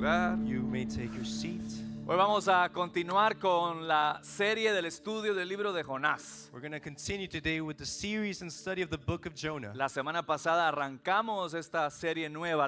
lugar. You may take your seat. Hoy vamos a continuar con la serie del estudio del libro de Jonás. We're going to continue today with the series and study of the book of Jonah. La semana pasada arrancamos esta serie nueva,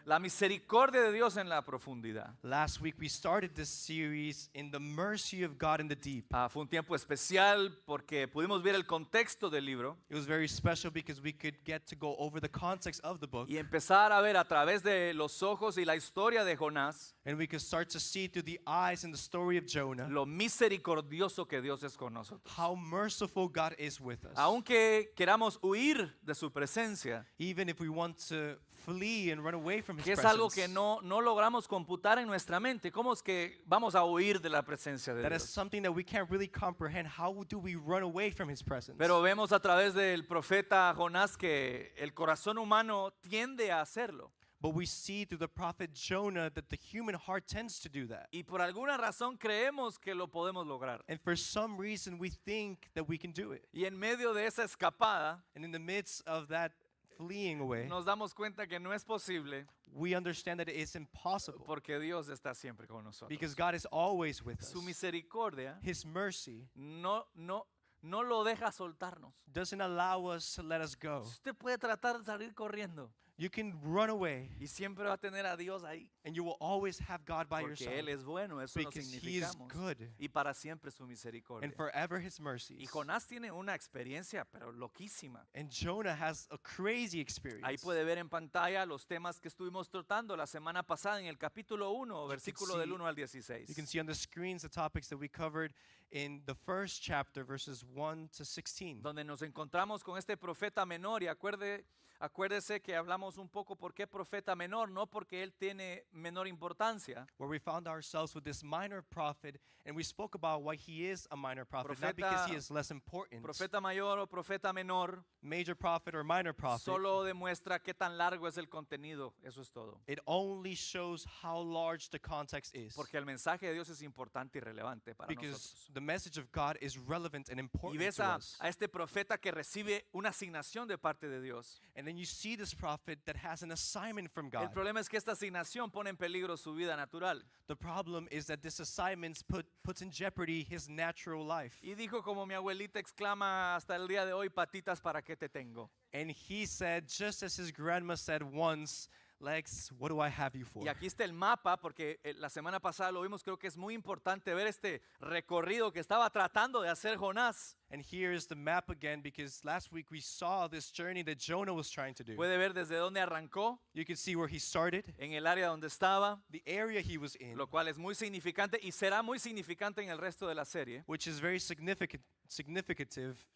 la misericordia de Dios en la profundidad. Last week we started this series in the mercy of God in the deep. Fue un tiempo especial porque pudimos ver el contexto del libro It was very special because we could get to go over the context of the book y empezar a ver a través de los ojos y la historia de Jonás and we could start to see through the eyes and the story of Jonah lo misericordioso que Dios es con nosotros. how merciful God is with us. Aunque queramos huir de su presencia, Even if we want to flee and run away from His que es presence. algo que no logramos computar en nuestra mente. ¿Cómo es que vamos a huir de la presencia de That is Dios? something that we can't really comprehend. How do we run away from His presence? Pero vemos a través del profeta Jonás que el corazón humano tiende a hacerlo. But we see through the prophet Jonah that the human heart tends to do that. Y por alguna razón creemos que lo podemos lograr. And for some reason we think that we can do it. Y en medio de esa escapada And in the midst of that fleeing away, nos damos cuenta que no es posible we understand that it is impossible porque Dios está siempre con nosotros. because God is always with us. Su misericordia His mercy no lo deja soltarnos. doesn't allow us to let us go. Usted puede tratar de salir corriendo You can run away y siempre va a tener a Dios ahí. and you will always have God by your Porque side Él es bueno, eso lo because He is significamos. good Y para siempre su misericordia. and forever His Y mercies. Jonás tiene una experiencia, pero loquísima. And Jonah has a crazy experience. Ahí puede ver en pantalla los temas que estuvimos tratando la semana pasada en el capítulo 1, versículo del 1 al 16. You can see on the screens the topics that we covered in the first chapter, verses 1 to 16. Donde nos encontramos con este profeta menor y acuérdese que hablamos un poco por qué profeta menor, no porque él tiene menor importancia. Where we found ourselves with this minor prophet, and we spoke about why he is a minor prophet, not because he is less important. Profeta mayor o profeta menor Major prophet or minor prophet, solo demuestra qué tan largo es el contenido, eso es todo. it only shows how large the context is. Porque el mensaje de Dios es importante y relevante para Because nosotros. the message of God is relevant and Y important ves to a us. este profeta que recibe una asignación de parte de Dios. And then you see this prophet that has an assignment from El God. problema es que esta asignación pone en peligro su vida natural. The problem is that this assignment puts in jeopardy his natural life. Y dijo como mi abuelita exclama hasta el día de hoy, patitas, ¿para qué te tengo? And he said, just as his grandma said once, Lex, what do I have you for? Y aquí está el mapa, porque la semana pasada lo vimos, creo que es muy importante ver este recorrido que estaba tratando de hacer Jonás. And here is the map again, because last week we saw this journey that Jonah was trying to do. Puede ver desde dónde arrancó, You can see where he started, en el área donde estaba, the area he was in, lo cual es muy significante y será muy significante en el resto de la serie. which is very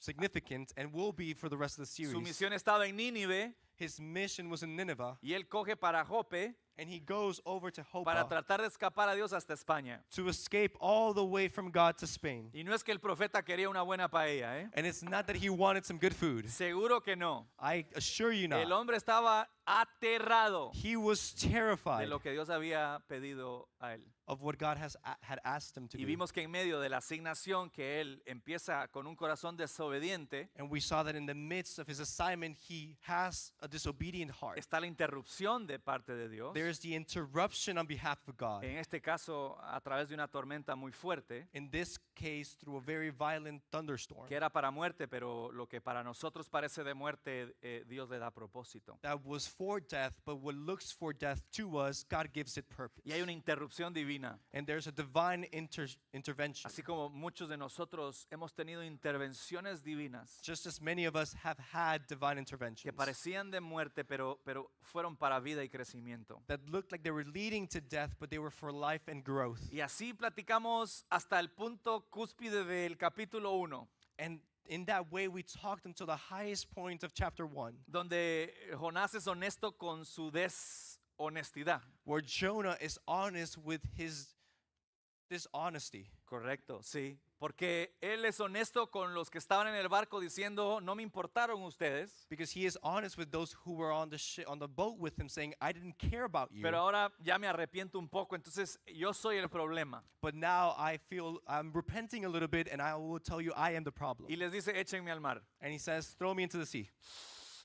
significant, and will be for the rest of the Su series. misión estaba en Nínive His mission was in Nineveh, y él coge para Jope and he goes over to para Joppa tratar de escapar a Dios hasta España. to escape all the way from God to Spain. Y no es que el profeta quería una buena paella, ¿eh? And it's not that he wanted some good food. Seguro que no. I assure you El not. hombre estaba aterrado He was de terrified lo que Dios había pedido a él. of what God had asked him to Y do. vimos que en medio de la asignación que él empieza con un corazón desobediente, And we saw that in the midst of his assignment, he has a disobedient heart. está la interrupción de parte de Dios. There is the interruption on behalf of God. En este caso, a través de una tormenta muy fuerte, In this case, through a very violent thunderstorm. que era para muerte, pero lo que para nosotros parece de muerte, Dios le da propósito. That was for death, but what looks for death to us, God gives it purpose. Y hay una interrupción divina. And there's a divine intervention. Así como muchos de nosotros hemos tenido intervenciones divinas Just as many of us have had divine que interventions parecían de muerte, pero fueron para vida y crecimiento. that looked like they were leading to death, but they were for life and growth. Y así platicamos hasta el punto cúspide del capítulo 1, And in that way, we talked until the highest point of chapter 1, donde Jonás es honesto con su deshonestidad. where Jonah is honest with his dishonesty. Correcto, sí. Porque él es honesto con los que estaban en el barco diciendo, no me importaron ustedes, Because he is honest with those who were on the boat with him, saying, I didn't care about you, pero ahora ya me arrepiento un poco, entonces yo soy el problema. but now I feel I'm repenting a little bit, and I will tell you I am the problem. Y les dice, échenme al mar. And he says, throw me into the sea.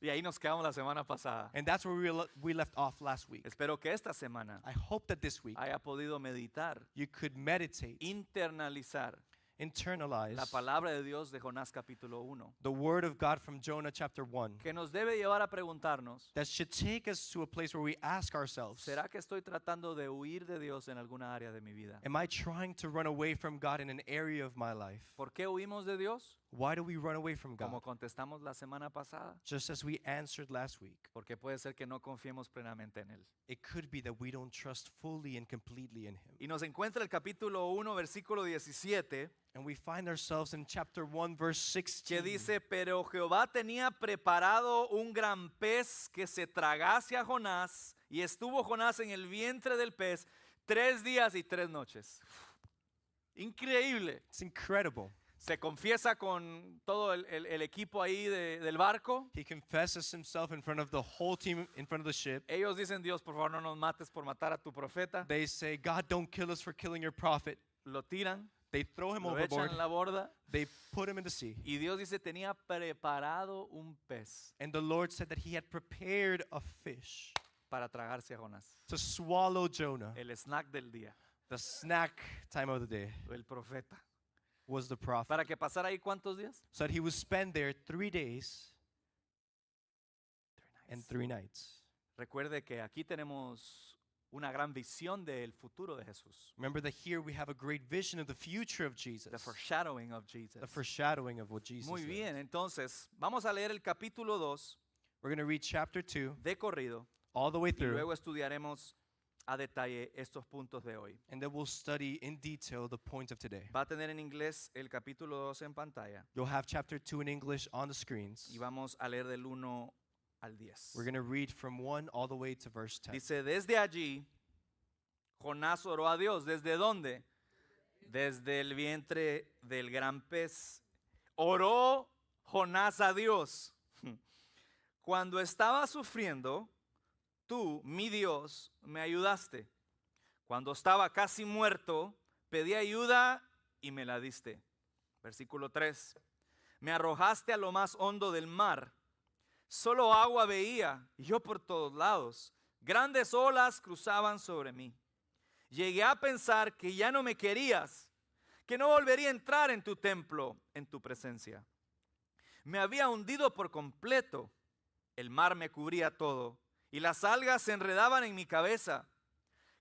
Y ahí nos quedamos la semana pasada. And that's where we left off last week. Espero que esta semana I hope that this week haya podido meditar, you could meditate, internalizar internalize la palabra de Dios de Jonás capítulo 1, the word of God from Jonah chapter 1 que nos debe llevar a preguntarnos, that should take us to a place where we ask ourselves, ¿será que estoy tratando de huir de Dios en alguna área de mi vida? am I trying to run away from God in an area of my life? ¿Por qué huimos de Dios? Why do we run away from Como God? contestamos la semana pasada, Just as we answered last week, porque puede ser que no confiemos plenamente en Él. it could be that we don't trust fully and completely in Him. Y nos encuentra el capítulo 1, versículo 17, And we find ourselves in chapter 1, verse que 16. dice, pero Jehová tenía preparado un gran pez que se tragase a Jonás, y estuvo Jonás en el vientre del pez 3 días y 3 noches. Increíble. It's incredible. Se confiesa con todo el equipo ahí del barco. He confesses himself in front of the whole team, in front of the ship. Ellos dicen, Dios, por favor, no nos mates por matar a tu profeta. They say, God, don't kill us for killing your prophet. Lo tiran, They throw him lo overboard. echan en la borda. They put him in the sea. Y Dios dice, tenía preparado un pez And the Lord said that he had prepared a fish para tragarse a Jonás. to swallow Jonah. El snack del día, The snack time of the day el profeta. was the prophet. ¿Para que pasara ahí cuántos días? So that he would spend there 3 days and 3 nights. Recuerde que aquí tenemos una gran visión del futuro de Jesús. Remember that here we have a great vision of the future of Jesus. The foreshadowing of Jesus. The foreshadowing of what Jesus Muy is. bien, entonces vamos a leer el capítulo 2 We're going to read chapter 2 de corrido all the way y through. luego estudiaremos a detalle estos puntos de hoy. And then we'll study in detail the points of today. Va a tener en inglés el capítulo 2 en pantalla You'll have chapter 2 in English on the screens. y vamos a leer del 1 al 10. We're going to read from 1 all the way to verse 10. Dice, desde allí, Jonás oró a Dios. ¿Desde dónde? Desde el vientre del gran pez. Oró Jonás a Dios. Cuando estaba sufriendo, tú, mi Dios, me ayudaste. Cuando estaba casi muerto, pedí ayuda y me la diste. Versículo 3. Me arrojaste a lo más hondo del mar. Solo agua veía, y yo por todos lados. Grandes olas cruzaban sobre mí. Llegué a pensar que ya no me querías, que no volvería a entrar en tu templo, en tu presencia. Me había hundido por completo. El mar me cubría todo y las algas se enredaban en mi cabeza.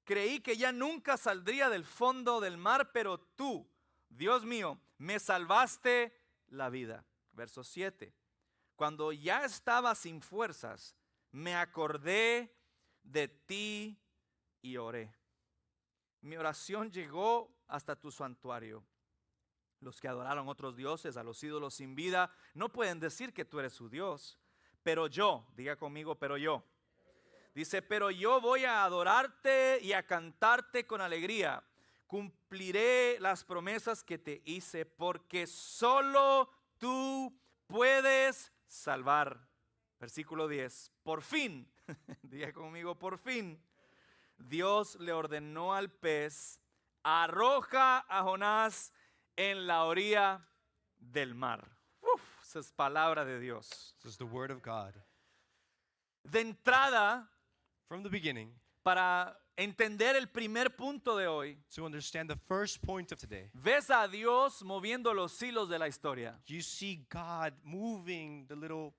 Creí que ya nunca saldría del fondo del mar, pero tú, Dios mío, me salvaste la vida. Verso 7. Cuando ya estaba sin fuerzas, me acordé de ti y oré. Mi oración llegó hasta tu santuario. Los que adoraron otros dioses, a los ídolos sin vida, no pueden decir que tú eres su Dios. Pero yo, diga conmigo, pero yo. Dice, pero yo voy a adorarte y a cantarte con alegría. Cumpliré las promesas que te hice, porque solo tú puedes salvar. Versículo 10. Por fin, diga conmigo, por fin. Dios le ordenó al pez, arroja a Jonás en la orilla del mar. Esa es palabra de Dios. This is the word of God. De entrada, From the beginning, para entender el primer punto de hoy, to understand the first point of today, ves a Dios moviendo los hilos de la historia. you see God moving the little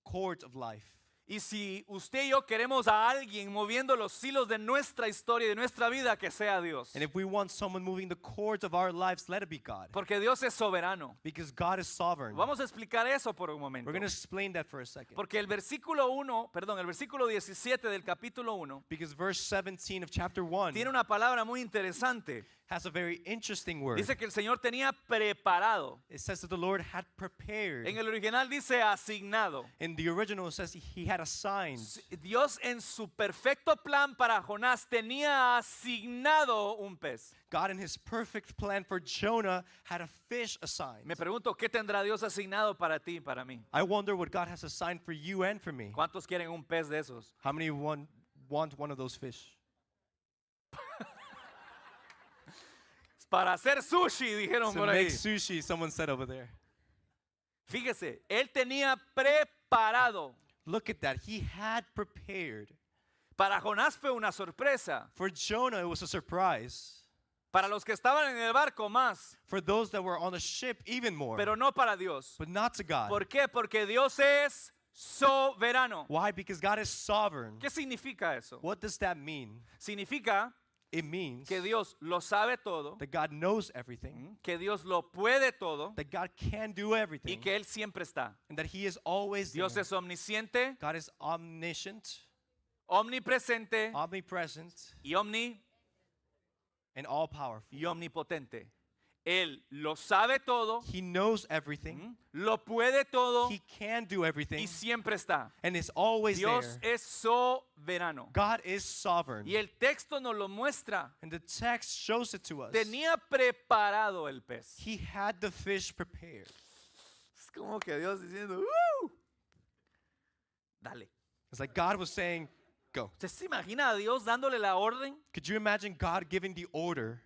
cords of life. Y si usted y yo queremos a alguien moviendo los hilos de nuestra historia y de nuestra vida, que sea Dios. And if we want someone moving the cords of our lives, let it be God. Porque Dios es soberano. Because God is sovereign. Vamos a explicar eso por un momento. We're going to explain that for a second. Porque el versículo 17 del capítulo 1 Because verse 17 of chapter 1 tiene una palabra muy interesante. has a very interesting word. Dice que el Señor tenía preparado. It says that the Lord had prepared. En el original dice asignado. In the original it says he had assigned. Dios en su perfecto plan para Jonás tenía asignado un pez. God in his perfect plan for Jonah had a fish assigned. Me pregunto, ¿qué tendrá Dios asignado para ti y para mí? I wonder what God has assigned for you and for me. ¿Cuántos quieren un pez de esos? How many want one of those fish? Para hacer sushi, dijeron To por make ahí. sushi, someone said over there. Fíjese, él tenía preparado preparado. Look at that. He had prepared. Para Jonás fue una sorpresa. For Jonah, it was a surprise. Para los que estaban en el barco más, For those that were on the ship, even more. pero no para Dios. But not to God. ¿Por qué? Porque Dios es soberano. Why? Because God is sovereign. ¿Qué significa eso? What does that mean? Significa It means que Dios lo sabe todo, that God knows everything, que Dios lo puede todo that God can do y everything, que Él siempre está. and that He is always Dios there. es omnisciente, God is omniscient, omnipresente omnipresent, y and all-powerful. omnipotente. Él lo sabe todo, He knows everything, lo puede todo He can do everything, y siempre está. and is always Dios there. es soberano. God is sovereign. Y el texto nos lo muestra. And the text shows it to us. Tenía preparado el pez. He had the fish prepared. Es como que Dios diciendo, dale. It's like God was saying, go. ¿Usted se imagina a Dios dándole la orden? Could you imagine God giving the order?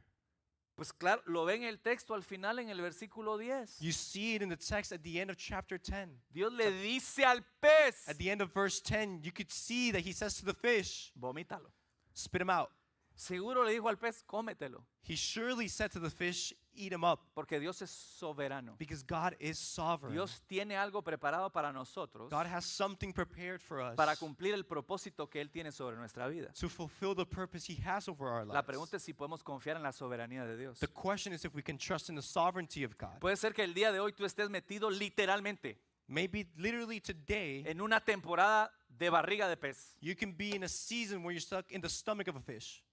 Pues claro, lo ve en el texto al final en el versículo 10. You see it in the text at the end of chapter 10. Dios le dice al pez, At the end of verse 10, you could see that he says to the fish, vomítalo. spit him out. Seguro le dijo al pez, cómetelo. He surely said to the fish, eat him up, Porque Dios es soberano. because God is sovereign. Dios tiene algo preparado para nosotros God has something prepared for us para cumplir el propósito que Él tiene sobre nuestra vida. to fulfill the purpose he has over our La lives. pregunta es si podemos confiar en la soberanía de Dios. The question is if we can trust in the sovereignty of God. Puede ser que el día de hoy tú estés metido literalmente Maybe literally today, en una temporada de barriga de pez. you can be in a season where you're stuck in the stomach of a fish.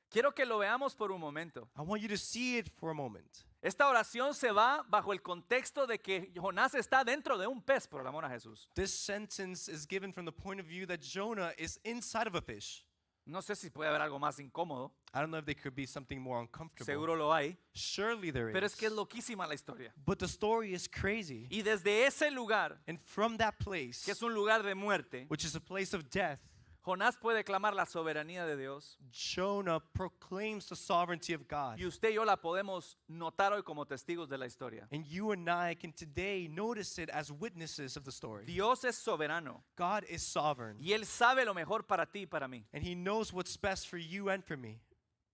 Quiero que lo veamos por un momento. I want you to see it for a moment. Esta oración se va bajo el contexto de que Jonás está dentro de un pez, por el amor a Jesús. This sentence is given from the point of view that Jonah is inside of a fish. No sé si puede haber algo más incómodo. I don't know if there could be something more uncomfortable. Seguro lo hay. Surely there Pero is. es que es loquísima la historia. But the story is crazy. Y desde ese lugar, And from that place, que es un lugar de muerte, which is a place of death, Jonás puede clamar la soberanía de Dios. Jonah proclaims the sovereignty of God. Y usted y yo la podemos notar hoy como testigos de la historia. And you and I can today notice it as witnesses of the story. Dios es soberano. God is sovereign. Y Él sabe lo mejor para ti y para mí. And He knows what's best for you and for me.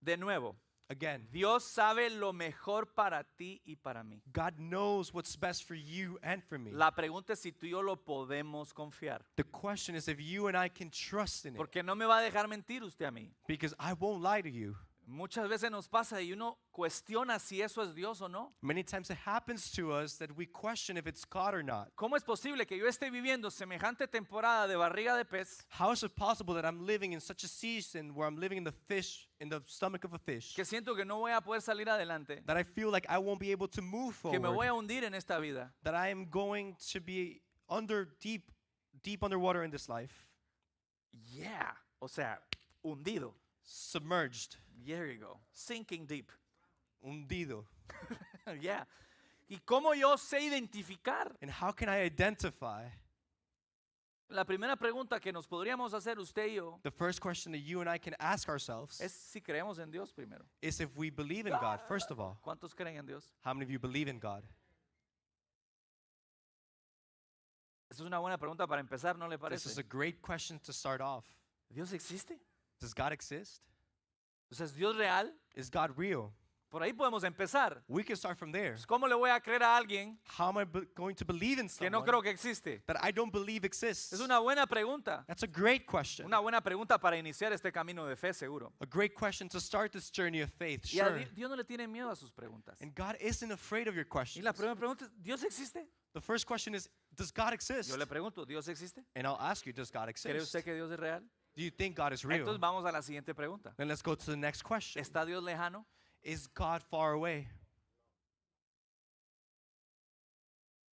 De nuevo, Again, Dios sabe lo mejor para ti y para mí. God knows what's best for you and for me. La pregunta es si tú y yo lo podemos confiar. The question is if you and I can trust in it. Porque no me va a dejar mentir usted a mí. Because I won't lie to you. Muchas veces nos pasa y uno cuestiona si eso es Dios o no. Many times it happens to us that we question if it's God or not. ¿Cómo es posible que yo esté viviendo semejante temporada de barriga de pez How is it possible that I'm living in such a season where I'm living in the stomach of a fish, que siento que no voy a poder salir adelante, that I feel like I won't be able to move que me voy forward, a hundir en esta vida? that I am going to be deep underwater in this life, Yeah, o sea, hundido. submerged, There you go. Sinking deep. hundido. Yeah. ¿Y cómo yo sé identificar? And how can I identify? La primera pregunta que nos podríamos hacer usted y yo The first question that you and I can ask ourselves es si creemos en Dios primero. is if we believe in God, first of all. ¿Cuántos creen en Dios? How many of you believe in God? Esa es una buena pregunta para empezar, ¿no le This is parece? a great question to start off. ¿Dios existe? Does God exist? O sea, ¿es Dios real? Is God real? Por ahí podemos empezar. We can start from there. Pues, ¿cómo le voy a creer a alguien How am I going to believe in que no someone creo que existe? that I don't believe exists? Es una buena pregunta. That's a great question. Una buena pregunta para iniciar este camino de fe, seguro. A great question to start this journey of faith, Y a sure. Dios no le tiene miedo a sus preguntas. And God isn't afraid of your Y questions. la primera pregunta es, ¿Dios existe? The first question is, does God exist? Yo le pregunto, ¿Dios existe? And I'll ask you, does God ¿Cree exist? usted que Dios es real? Do you think God is real? Entonces vamos a la siguiente pregunta. Then let's go to the next question. ¿Está Dios lejano? Is God far away?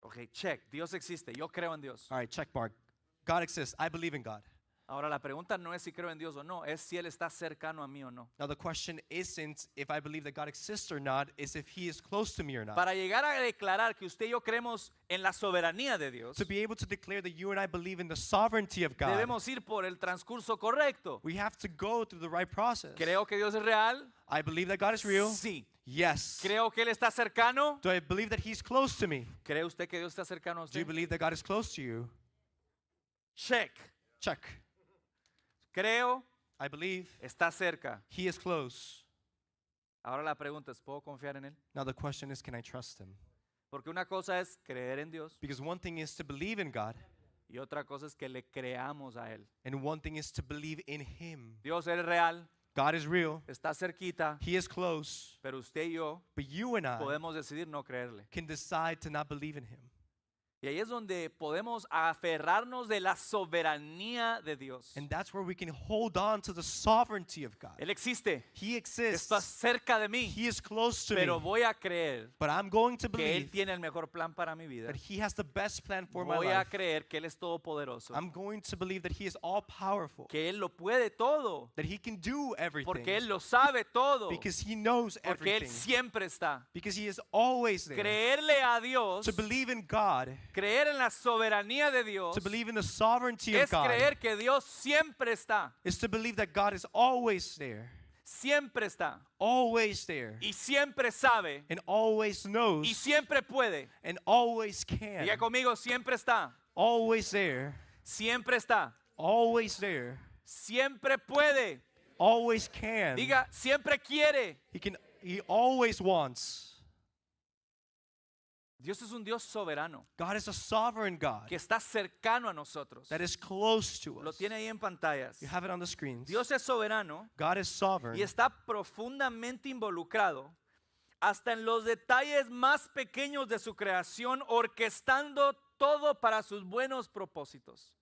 Ok, check. Dios existe. Yo creo en Dios. All right, check mark. God exists. I believe in God. Ahora la pregunta no es si creo en Dios o no, es si Él está cercano a mí o no. Now the question isn't if I believe that God exists or not, is if He is close to me or not. Para llegar a declarar que usted y yo creemos en la soberanía de Dios, To be able to declare that you and I believe in the sovereignty of God, debemos ir por el transcurso correcto. we have to go through the right process. ¿Creo que Dios es real? I believe that God is real. Sí. Yes. ¿Creo que Él está cercano? Do I believe that He's close to me? ¿Cree usted que Dios está cercano a Do you usted? believe that God is close to you? Check. Check. Creo, I believe está cerca. he is close. Ahora la pregunta es, ¿puedo confiar en Él? Now the question is, can I trust him? Porque una cosa es creer en Dios Because one thing is to believe in God, y otra cosa es que le creamos a Él. and one thing is to believe in him. Dios es real, God is real. está cerquita, He is close. pero usted y yo But you and I podemos decidir no creerle. can decide to not believe in him. Y ahí es donde podemos aferrarnos de la soberanía de Dios. And that's where we can hold on to the sovereignty of God. Él existe, He está exists. cerca de mí, He is close to pero me. voy a creer But I'm going to que Él believe tiene el mejor plan para mi vida. that he has the best plan for my Voy a life. creer que Él es todopoderoso, I'm going to believe that he is all powerful, que Él lo puede todo, that he can do porque everything, Él lo sabe todo, because he knows porque Él everything, siempre está. because he is always there. Creerle a Dios, To believe in God, creer en la soberanía de Dios, to believe in the sovereignty of es God, creer que Dios siempre está, is to believe that God is always there, siempre está, always there, y siempre sabe, and always y knows, siempre puede. and always can. Diga conmigo, siempre está, Always there, siempre está, always there, siempre puede. always can. Diga, siempre quiere. He always wants. Dios es un Dios soberano God is a sovereign God que está cercano a nosotros. that is close to Lo us. tiene ahí en pantallas. You have it on the screens. Dios es soberano God is sovereign, y está profundamente involucrado hasta en los detalles más pequeños de su creación, orquestando todo para sus buenos propósitos.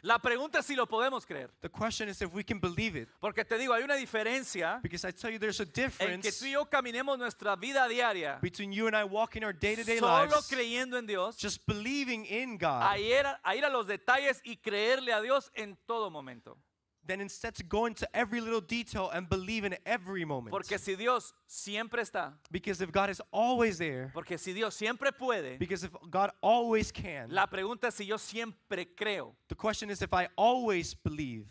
La pregunta es si lo podemos creer. The question is if we can believe it. Porque te digo, hay una diferencia Because I tell you, there's a en que difference tú y yo caminemos nuestra vida diaria between you and I walking our day-to-day solo lives, creyendo en Dios, just believing in God, a ir a los detalles y creerle a Dios en todo momento. then instead to go into every little detail and believe in every moment. Porque si Dios siempre está, Because if God is always there, porque si Dios siempre puede, because if God always can, la pregunta es si yo siempre creo. the question is if I always believe.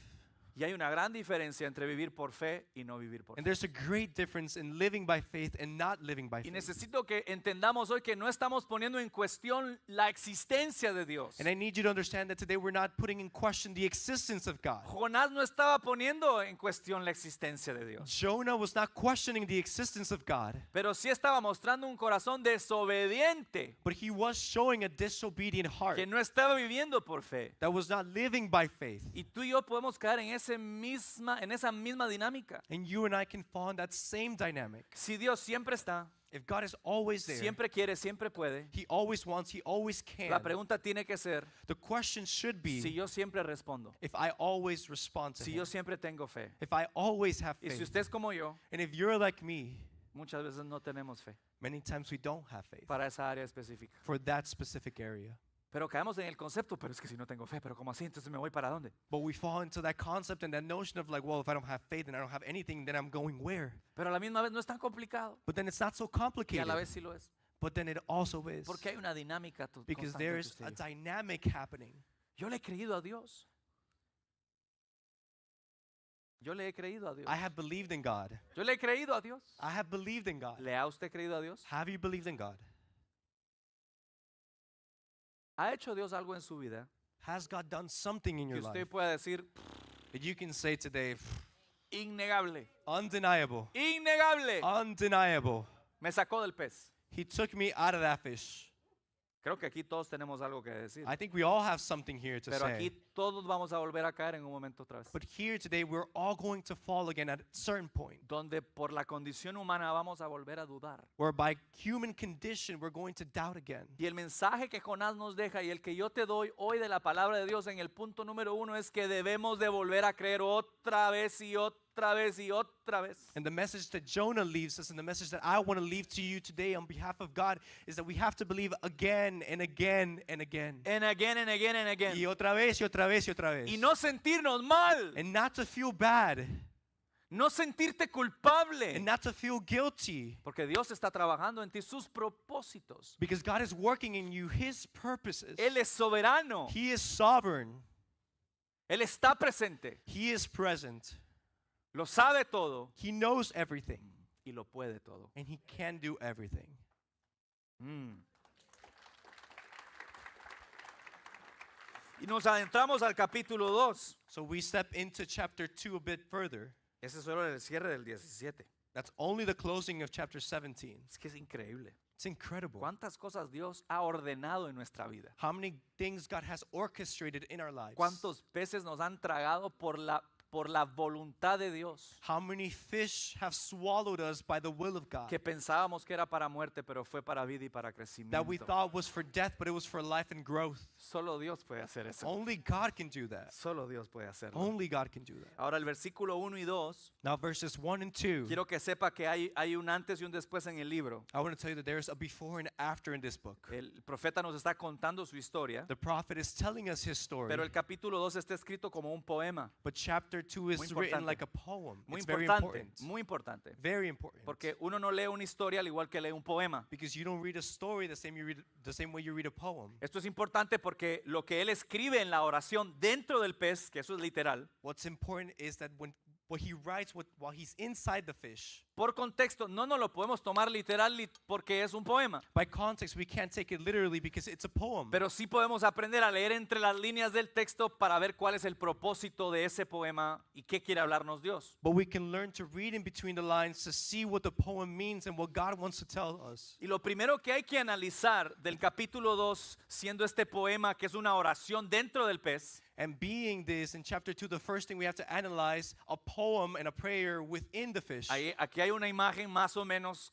Y hay una gran diferencia entre vivir por fe y no vivir por And fe. there's a great difference in living by faith and not living by Y faith. necesito que entendamos hoy que no estamos poniendo en cuestión la existencia de Dios. And I need you to understand that today we're not putting in question the existence of God. Jonás no estaba poniendo en cuestión la existencia de Dios, Jonah was not questioning the existence of God, pero sí estaba mostrando un corazón desobediente but he was showing a disobedient heart que no estaba viviendo por fe. that was not living by faith. Y tú y yo podemos caer en esa misma dinámica. And you and I can fall in that same dynamic. Si Dios siempre está, If God is always there, siempre quiere, siempre puede, he always wants, he always can. la pregunta tiene que ser The question should be si yo siempre respondo, if I always respond to si him, yo siempre tengo fe. if I always have Y si faith. usted es como yo, And if you're like me, muchas veces no tenemos fe many times we don't have faith para esa área específica. for that specific area. Pero caemos en el concepto, pero es que si no tengo fe, pero ¿cómo así? Entonces me voy para dónde. But we fall into that concept and that notion of like, well, if I don't have faith and I don't have anything, then I'm going where? Pero a la misma vez no es tan complicado. But then it's not so Y a complicated. la vez sí lo es. But then it also is. Porque hay una dinámica Because constante there entre is usted a y yo. dynamic happening. Yo le he creído a Dios. Yo le he creído a Dios. I have believed in God. Yo le he creído a Dios. I have believed in God. ¿Le ha usted creído a Dios? Have you believed in God? ¿Ha hecho Dios algo en su vida Has God done something in que your usted life pueda decir that you can say today, innegable? undeniable, Innegable. undeniable. Me sacó del pez. He took me out of that fish. Creo que aquí todos tenemos algo que decir. I think we all have something here to Pero say. aquí todos vamos a volver a caer en un momento otra vez. But here today, we're all going to fall again at a certain point, Donde por la condición humana vamos a volver a dudar. where by human condition, we're going to doubt again. Y el mensaje que Jonás nos deja y el que yo te doy hoy de la palabra de Dios en el punto número 1 es que debemos de volver a creer otra vez y otra vez y otra vez. And the message that Jonah leaves us, and the message that I want to leave to you today on behalf of God, is that we have to believe again and again and again. And again and again and again. Y otra vez, y otra vez, y otra vez. Y no sentirnos mal. And not to feel bad, No sentirte culpable. and not to feel guilty, Porque Dios está trabajando en ti sus propósitos. because God is working in you His purposes. Él es soberano. He is sovereign. Él está presente. He is present. Lo sabe todo He knows everything, y lo puede todo. and He can do everything. Y nos adentramos al capítulo 2. So we step into chapter 2 a bit further. Ese es solo el cierre del 17. That's only the closing of chapter 17. Es que es increíble. It's incredible. ¿Cuántas cosas Dios ha ordenado en nuestra vida? How many things God has orchestrated in our lives. ¿Cuántos peces nos han tragado por la voluntad de Dios? How many fish have swallowed us by the will of God. Que pensábamos que era para muerte, pero fue para vida y para That we crecimiento. thought was for death, but it was for life and growth. Solo Dios puede hacer eso. Only God can do that. Solo Dios puede hacerlo. Only God can do that. Ahora el versículo 1 y 2, Now verses 1 and 2. quiero que sepa que hay un antes y un después en el libro. I want to tell you that there's a before and after in this book. El profeta nos está contando su historia, The prophet is telling us his story. pero el capítulo 2 está escrito como un poema. But chapter 2 is Muy written importante. like a poem. Muy It's very importante, important. muy importante. Very important. Porque uno no lee una historia al igual que lee un poema. Because you don't read a story the same way you read a poem. Esto es importante porque lo que él escribe en la oración dentro del pez, que eso es literal, What's important is that what he writes while he's inside the fish, por contexto no nos lo podemos tomar literal porque es un poema, by context we can't take it literally because it's a poem. pero sí podemos aprender a leer entre las líneas del texto para ver cuál es el propósito de ese poema y qué quiere hablarnos Dios. But we can learn to read in between the lines to see what the poem means and what God wants to tell us. Y lo primero que hay que analizar del capítulo 2, siendo este poema que es una oración dentro del pez, And being this, in chapter 2, the first thing we have to analyze a poem and a prayer within the fish. aquí hay una imagen más o menos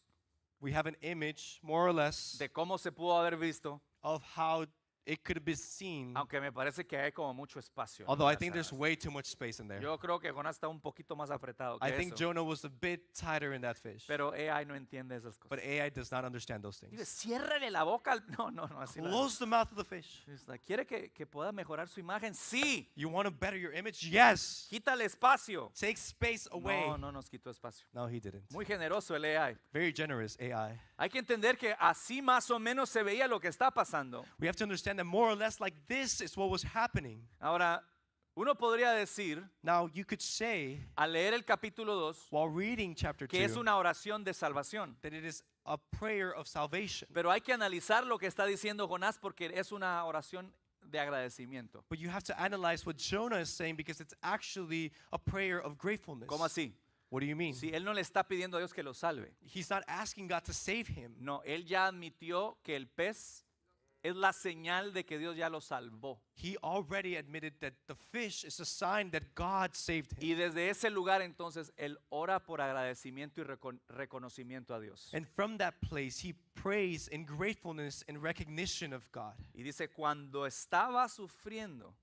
We have an image, more or less, de cómo se pudo haber visto, of how it could have been seen. aunque me parece que hay como mucho espacio. ¿no? Although I O think sea, there's way too much space in there. yo creo que Jonás está un poquito más apretado I que think eso, Jonah was a bit tighter in that fish. pero AI no entiende esas But cosas. AI does not understand those Dice, things. ciérrele la boca al... No, así la... Close the mouth of the fish. ¿Quiere que pueda mejorar su imagen? Sí. You want to better your image? Yes. Quítale espacio. Take space away. No nos quitó espacio. No, he didn't. Muy generoso el AI. Very generous AI. Hay que entender que así más o menos se veía lo que está pasando. We have to understand that more or less like this is what was happening. Ahora, uno podría decir, Now, you could say, al leer el capítulo 2, while reading chapter que es 2, una oración de salvación. that it is a prayer of salvation. Pero hay que analizar lo que está diciendo Jonás porque es una oración de agradecimiento. But you have to analyze what Jonah is saying because it's actually a prayer of gratefulness. ¿Cómo así? What do you mean? Si él no le está pidiendo a Dios que lo salve. He's not asking God to save him. No, él ya admitió que el pez es la señal de que Dios ya lo salvó. He already admitted that the fish is a sign that God saved him. Y desde ese lugar entonces él ora por agradecimiento y reconocimiento a Dios. And from that place, he prays in gratefulness and recognition of God. Y dice, cuando estaba sufriendo,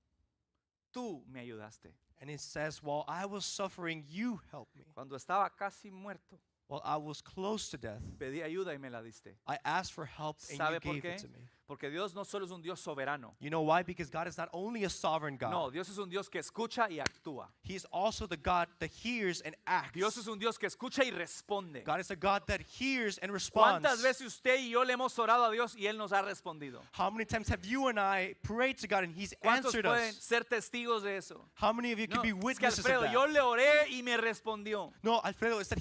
tú me ayudaste. And it says, while I was suffering, you helped me. Cuando estaba casi muerto, While I was close to death, pedí ayuda y me la diste. I asked for help and you ¿Sabe por gave qué? it to me. Porque Dios no solo es un Dios soberano. You know why? Because God is not only a sovereign God. No, Dios es un Dios que escucha y actúa. He is also the God that hears and acts. Dios es un Dios que escucha y responde. God is a God that hears and responds. ¿Cuántas veces usted y yo le hemos orado a Dios y Él nos ha respondido? How many times have you and I prayed to God and He's ¿Cuántos answered pueden us? ser testigos de eso? How many of you No, can be es que witnesses Alfredo, of yo that? le oré y me respondió. No, Alfredo, it's that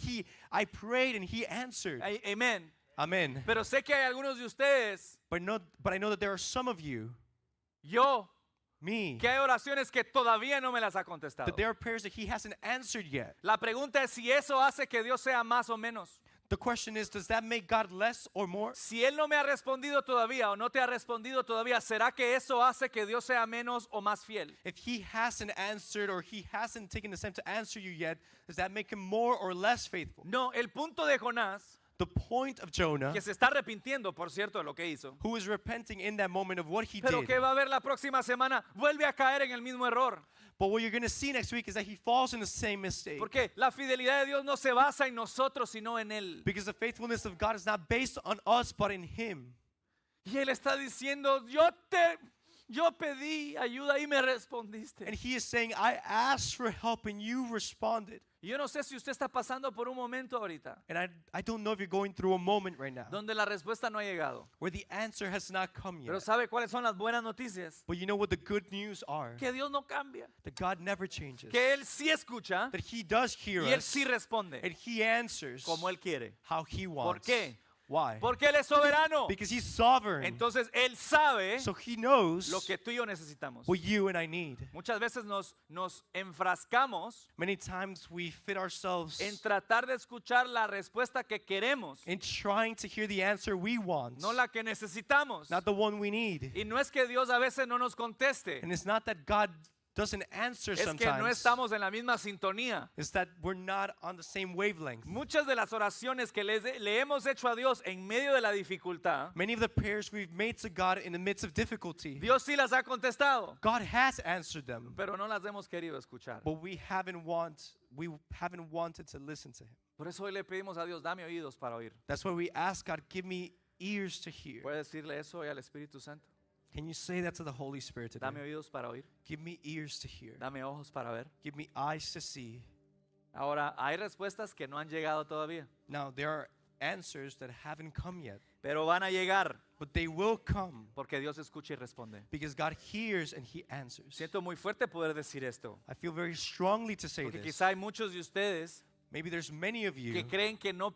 I prayed and He answered. Amén. Amen. Pero sé que hay algunos de ustedes, But I know that there are some of you, yo, me, que hay oraciones que todavía no me las ha contestado. that there are prayers that He hasn't answered yet. La pregunta es si eso hace que Dios sea más o menos. The question is, does that make God less or more? Si Él no me ha respondido todavía o no te ha respondido todavía, ¿será que eso hace que Dios sea menos o más fiel? If He hasn't answered or He hasn't taken the time to answer you yet, does that make Him more or less faithful? No, el punto de Jonás, The point of Jonah, que se está arrepintiendo, por cierto, de lo que hizo, who is repenting in that moment of what he pero did. que va a ver la próxima semana, vuelve a caer en el mismo error. But what you're going to see next week is that he falls in the same mistake. Porque la fidelidad de Dios no se basa en nosotros, sino en Él. Because the faithfulness of God is not based on us, but in Him. Y Él está diciendo, yo pedí ayuda y me respondiste. And He is saying, I asked for help and you responded. Y yo no sé si usted está pasando por un momento ahorita And I don't know if you're going through a moment right now donde la respuesta no ha llegado. where the answer has not come Pero yet. ¿sabe cuáles son las buenas noticias? But you know what the good news are? Que Dios no cambia. That God never changes. Que Él sí escucha That He does hear y Él us sí responde and He answers como Él quiere. how He ¿Por wants. qué? Why? Porque Él es soberano. Because He's sovereign. Entonces Él sabe So He knows lo que tú y yo necesitamos. what you and I need. Muchas veces nos enfrascamos Many times we fit ourselves en tratar de escuchar la respuesta que queremos, in trying to hear the answer we want, no la que necesitamos. not the one we need. Y no es que Dios a veces no nos conteste, And it's not that God doesn't answer es que no sometimes. estamos en la misma sintonía. It's that we're not on the same wavelength. Muchas de las oraciones que le hemos hecho a Dios en medio de la dificultad, Many of the prayers we've made to God in the midst of difficulty, Dios sí las ha contestado, God has answered them, pero no las hemos querido escuchar. but we haven't wanted to listen to Him. Por eso hoy le pedimos a Dios, dame oídos para oír. That's why we ask God, give me ears to hear. ¿Puede decirle eso hoy al Espíritu Santo? Can you say that to the Holy Spirit today? Dame oídos para oír, Give me ears to hear. dame ojos para ver. Give me eyes to see. Ahora, hay respuestas que no han llegado todavía, Now, there are answers that haven't come yet, pero van a llegar but they will come porque Dios escucha y responde. because God hears and He answers. Siento muy fuerte poder decir esto, I feel very strongly to say porque this. quizá hay muchos de ustedes Maybe there's many of que you creen que no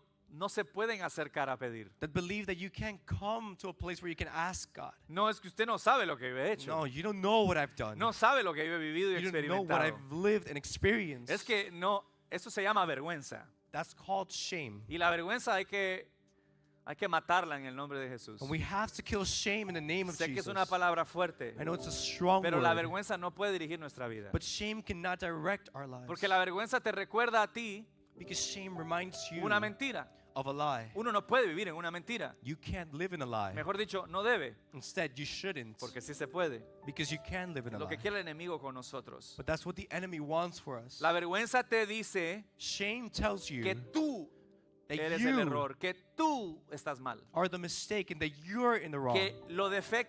se pueden acercar a pedir. that believe that you can't come to a place where you can ask God. No es que usted no sabe lo que yo he hecho, No, you don't know what I've done. no sabe lo que yo he vivido y You don't know what experimentado. I've lived and experienced. Es que no, eso se llama vergüenza. That's called shame. Y la vergüenza hay que matarla en el nombre de Jesús. And we have to kill shame in the name of Sé que es Jesus. una palabra fuerte, I know it's a strong pero la word, vergüenza no puede dirigir nuestra vida. but shame cannot direct our lives. Porque la vergüenza te recuerda a ti Because shame reminds you una mentira. of a lie. Uno no puede vivir en una mentira. You can't live in a lie. Mejor dicho, no debe, Instead, you shouldn't, porque sí se puede. because you can live in a Lo que lie. quiere el enemigo con nosotros. But that's what the enemy wants for us. La vergüenza te dice Shame tells you que tú that eres you el error, que tú estás mal, are the mistake and that you're in the wrong. que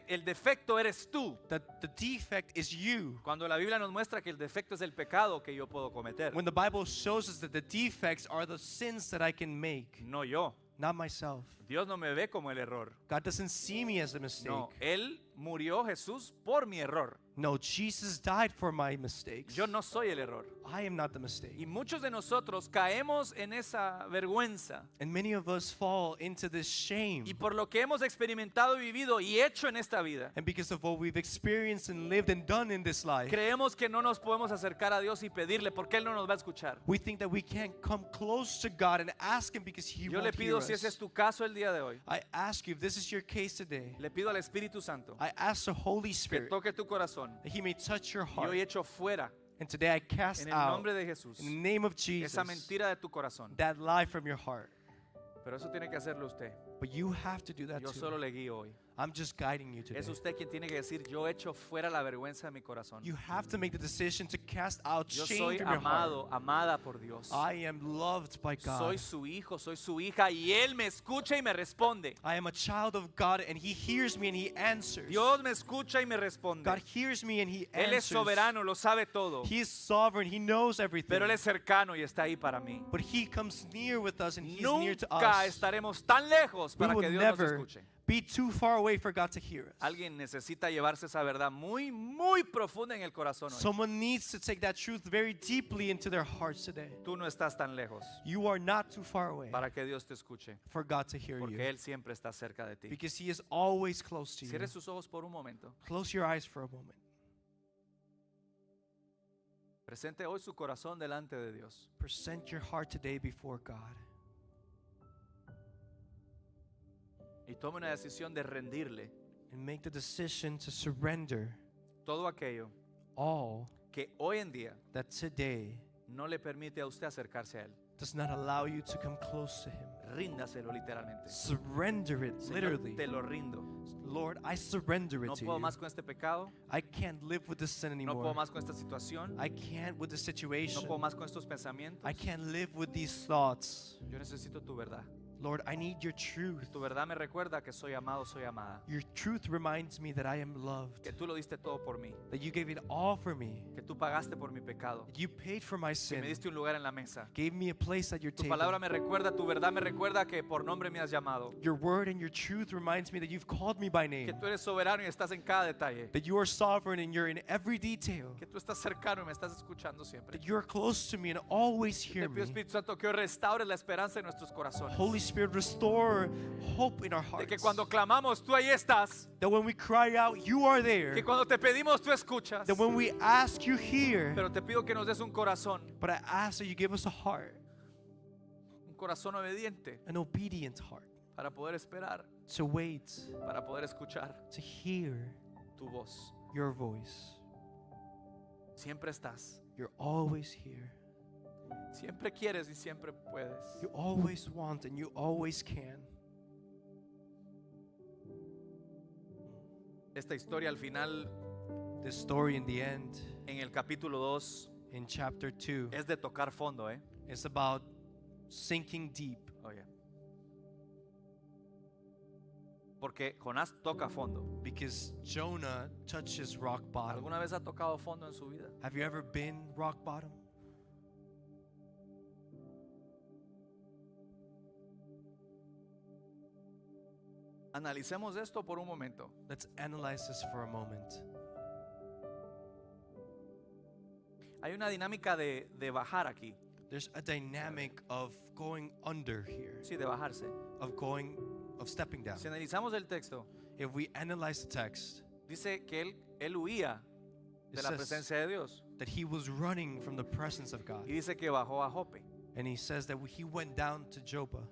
el defecto eres tú. That the defect is you. Cuando la Biblia nos muestra que el defecto es el pecado que yo puedo cometer, When the Bible shows us that the defects are the sins that I can make, no yo. not myself. Dios no me ve como el error. God doesn't see me as a mistake. No, Él murió Jesús por mi error. No, Jesus died for my mistakes. Yo no soy el error. I am not the mistake. Y muchos de nosotros caemos en esa vergüenza. And many of us fall into this shame. Y por lo que hemos experimentado y vivido y hecho en esta vida, And because of what we've experienced and lived and done in this life, creemos que no nos podemos acercar a Dios y pedirle porque Él no nos va a escuchar. we think that we can't come close to God and ask Him because He Yo le won't hear pido, si ese es us. tu caso el día de hoy, I ask you, if this is your case today, le pido al Espíritu Santo I ask the Holy que Spirit toque tu corazón. that He may touch your Y heart. hoy echo fuera, And today I cast en el out, nombre de Jesús, in the name of Jesus, esa mentira de tu corazón. that lie from your heart. Pero eso tiene que hacerlo usted. But you have to do that Yo too. solo le guío hoy. I'm just guiding you today. Es usted quien tiene que decir, yo echo fuera la vergüenza de mi corazón. You have to make the decision to cast out Yo shame soy from your heart. amado, amada por Dios. I am loved by God. Soy su hijo, soy su hija y Él me escucha y me responde. I am a child of God and He hears me and He answers. Dios me escucha y me responde. God hears me and He Él es answers. soberano, lo sabe todo. He is sovereign. He knows everything. Pero Él es cercano y está ahí para mí. But He comes near with us and He's near to Nunca us. estaremos tan lejos We para que will Dios nos never escuche. be too far away for God to hear us. Alguien necesita llevarse esa verdad muy, muy profunda en el corazón hoy. Someone needs to take that truth very deeply into their hearts today. Tú no estás tan lejos You are not too far away para que Dios te escuche, for God to hear porque you, Él siempre está cerca de ti. because He is always close to you. Cierre sus ojos por un momento. Close your eyes for a moment. Presente hoy su corazón delante de Dios. Present your heart today before God. Y tome una decisión de rendirle And make the decision to surrender todo aquello all que hoy en día that today no le permite a usted acercarse a Él. does not allow you to come close to Him. Ríndaselo literalmente. Surrender it, Señor, literally. te lo rindo. Lord, I surrender No it to puedo you. más con este pecado. I can't live with this sin No puedo anymore. más con esta situación. I can't with this No situation. puedo más con estos pensamientos. I can't live with these thoughts. Yo necesito tu verdad. Lord, I need your truth. Tu verdad me recuerda que soy amado, soy amada. Your truth reminds me that I am loved, Que tú lo diste todo por mí. that you gave it all for me, Que tú pagaste por mi pecado. that you paid for my Que me sin, diste un lugar en la mesa. gave me a place at your Tu table. palabra me recuerda, tu verdad me recuerda que por nombre me has llamado. Your word and your truth reminds me that you've called me by Que name, tú eres soberano y estás en cada detalle. that you are sovereign and you're in every detail, Que tú estás cercano y me estás escuchando siempre. that you're close to me and always Te hear pido, me. Espíritu Santo, que hoy restaures la esperanza en nuestros corazones. Holy Spirit, restore hope in our De hearts. que cuando clamamos, tú ahí estás. That when we cry out, you are there. Que cuando te pedimos, tú escuchas. That when we ask, you hear. Pero te pido que nos des un corazón But I ask that you give us a heart, obediente, an obedient heart, para poder esperar, to wait, para poder escuchar to hear tu voz. your voice. Siempre estás, You're always here. siempre quieres y siempre puedes. You always want and you always can. Esta historia al final, This story in the end, en el capítulo 2, in chapter 2, es de tocar fondo, ¿eh? it's about sinking deep. Oye. Porque Jonás toca fondo. Because Jonah touches rock bottom. ¿Alguna vez ha tocado fondo en su vida? Have you ever been rock bottom? Analicemos esto por un momento. Let's analyze this for a moment. Hay una dinámica de bajar aquí. There's a dynamic of going under here, Sí, de bajarse. of stepping down. Si analizamos el texto, If we analyze the text, dice que él huía de It la says- presencia de Dios. that he was running from the presence of God. Y dice que bajó a Jope. And he says that he went down to Joppa.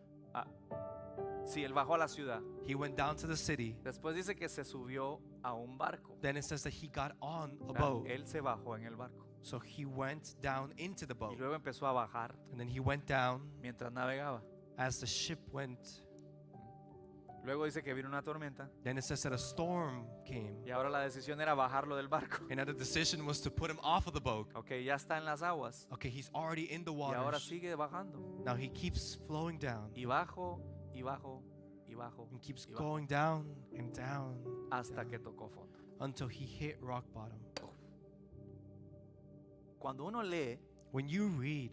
Sí, él bajó a la ciudad. He went down to the city. Después dice que se subió a un barco. Then it says that he got on a O sea, boat. él se bajó en el barco. So he went down into the Y boat. luego empezó a bajar And then he went down mientras navegaba. as the ship went. Luego dice que vino una tormenta. Then it says that a storm came. Y ahora la decisión era bajarlo del barco. And now the decision was to put him off of the boat. Ok, ya está en las aguas. Okay, he's already in the Y ahora waters. sigue bajando. Now he keeps flowing down. Y bajo, y bajo, y bajo. And keeps y bajo, going down and down hasta que tocó fondo. until he hit rock bottom. Cuando uno lee When you read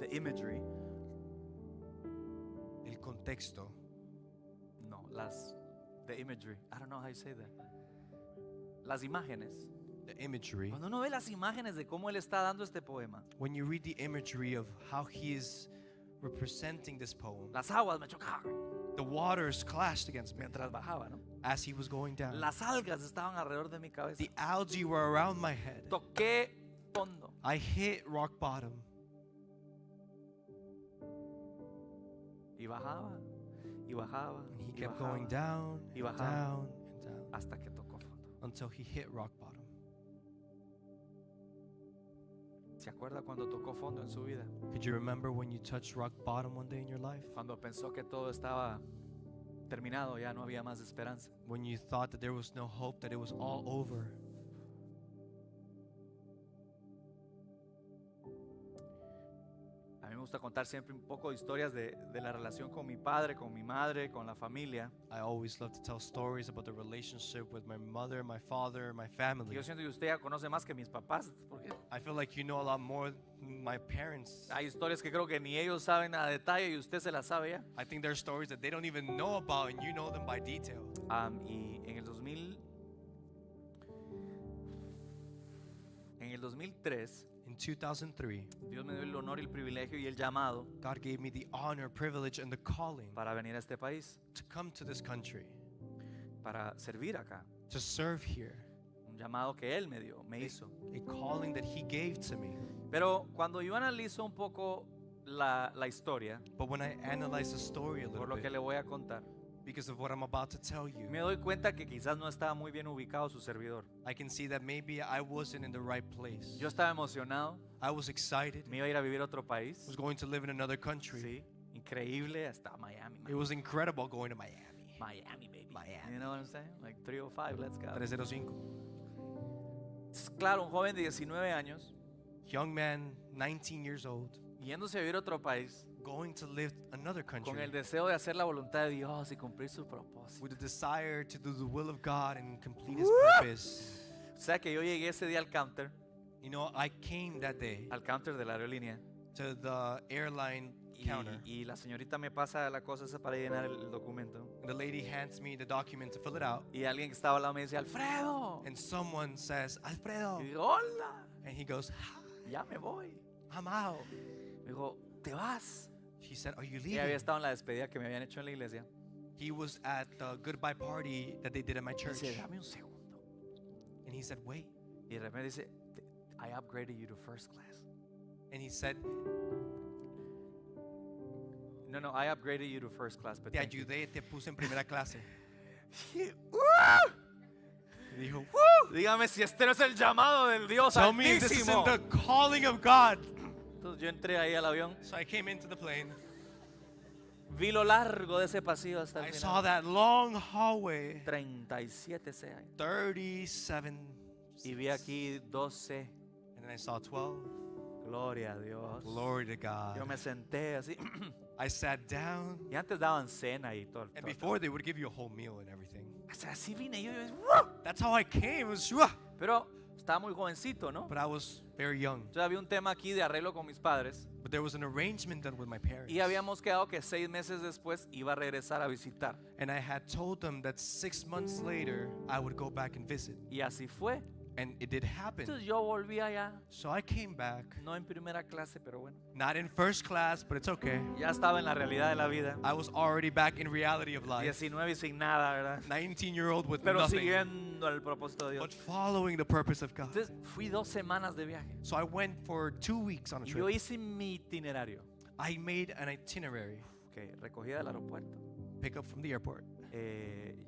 the imagery, el contexto, no, the imagery, I don't know how you say that. Las imágenes. the imagery, Cuando uno ve las imágenes de cómo él está dando este poema, when you read the imagery of how he is representing this poem, las aguas me chocaban the waters clashed against me mientras bajaba, ¿no? as he was going down. Las algas estaban alrededor de mi cabeza. The algae were around my head. Toqué fondo. I hit rock bottom. Y bajaba, y bajaba, And he y kept bajaba, going down y and bajaba. down and down hasta que tocó fondo. until he hit rock bottom. ¿Se acuerda cuando tocó fondo en su vida? Could you remember when you touched rock bottom one day in your life? Cuando pensó que todo estaba terminado, ya no había más esperanza. When you thought that there was no hope, that it was all over. A mí me gusta contar siempre un poco de historias de la relación con mi padre, con mi madre, con la familia. I always love to tell stories about the relationship with my mother, my father, my Y family. yo siento que usted ya conoce más que mis papás, porque I feel like you know a lot more than my parents. hay historias que creo que ni ellos saben a detalle y usted se las sabe ya. I think there are stories that they don't even know about and you know them by detail. Y en el 2003, In 2003, Dios me dio el honor y el privilegio y el llamado God gave me the honor, privilege, and the calling para venir a este país, to come to this country, para servir acá. to serve here. Un llamado que Él me dio, me hizo. A calling that He gave to me. Pero cuando yo analizo un poco la historia, But when I analyze the story a por little lo que bit, le voy a contar, because of what I'm about to tell you, me doy cuenta que quizás no estaba muy bien ubicado su servidor. I can see that maybe I wasn't in the right place. Yo estaba emocionado, I was excited. me iba a ir a vivir a otro país. I was going to live in another country. Sí, increíble, hasta Miami. It was incredible going to Miami. Miami, baby. Miami. You know what I'm saying? Like 305, let's go. 305. Claro, un joven de 19 años, Young man, 19 years old, yéndose a vivir a otro país, going to live another con country el deseo de hacer la voluntad de Dios y cumplir su propósito. with a desire to do the will of God and complete His Woo! purpose. O sea que yo llegué ese día al counter You know, I came that day de la aerolínea, to the airline counter, y la señorita me pasa la cosa esa para llenar el documento. and the lady hands me the document to fill it out, Y alguien que estaba al lado me dice, Alfredo. and someone says, Alfredo, Y digo, hola, and he goes, "Hi, ya me voy. I'm out. Me dijo, ¿te vas? He said, "Are you Y había leaving?" estado en la despedida que me habían hecho en la iglesia. He was at the goodbye party that they did at my Y church. dice, dame un segundo. And he said, "Wait." Y de repente dice, I upgraded you to first class. And he said, No, I upgraded you to first class. But "Te thank you." ayudé, te puse en primera clase." Y dijo, Dígame si este no es el llamado del Dios "Tell me if this isn't Altísimo. the calling of God." Entonces yo entré ahí al avión, So I came into the plane. vi lo largo de ese pasillo hasta I el saw final. that long hallway, 37 C hay. 37 Y vi aquí 12. and then I saw 12. Gloria a Dios. Glory to Yo God. me senté así. I sat down, Y antes daban cena y todo. and before they would give you a whole meal and everything. Así vine yo. ¡Wow! That's how I came. It was, "Shua." Pero estaba muy jovencito, ¿no? But I was very young. Entonces había un tema aquí de arreglo con mis padres. But there was an arrangement done with my parents. Y habíamos quedado que 6 meses después iba a regresar a visitar. And I had told them that 6 months later I would go back and visit. Y así fue. And it did happen. Entonces yo volví allá, So I came back, no en primera clase, pero bueno. not in first class, but it's okay. Ya estaba en la realidad de la vida. I was already back in reality of life. 19 y sin nada, ¿verdad? 19-year-old with Pero nothing, siguiendo el propósito de but Dios. following the purpose of God. Entonces fui 2 semanas de viaje. So I went for 2 weeks on a Y yo trip. hice mi itinerario. I made an itinerary. Okay, recogida del aeropuerto, Pick up from the airport,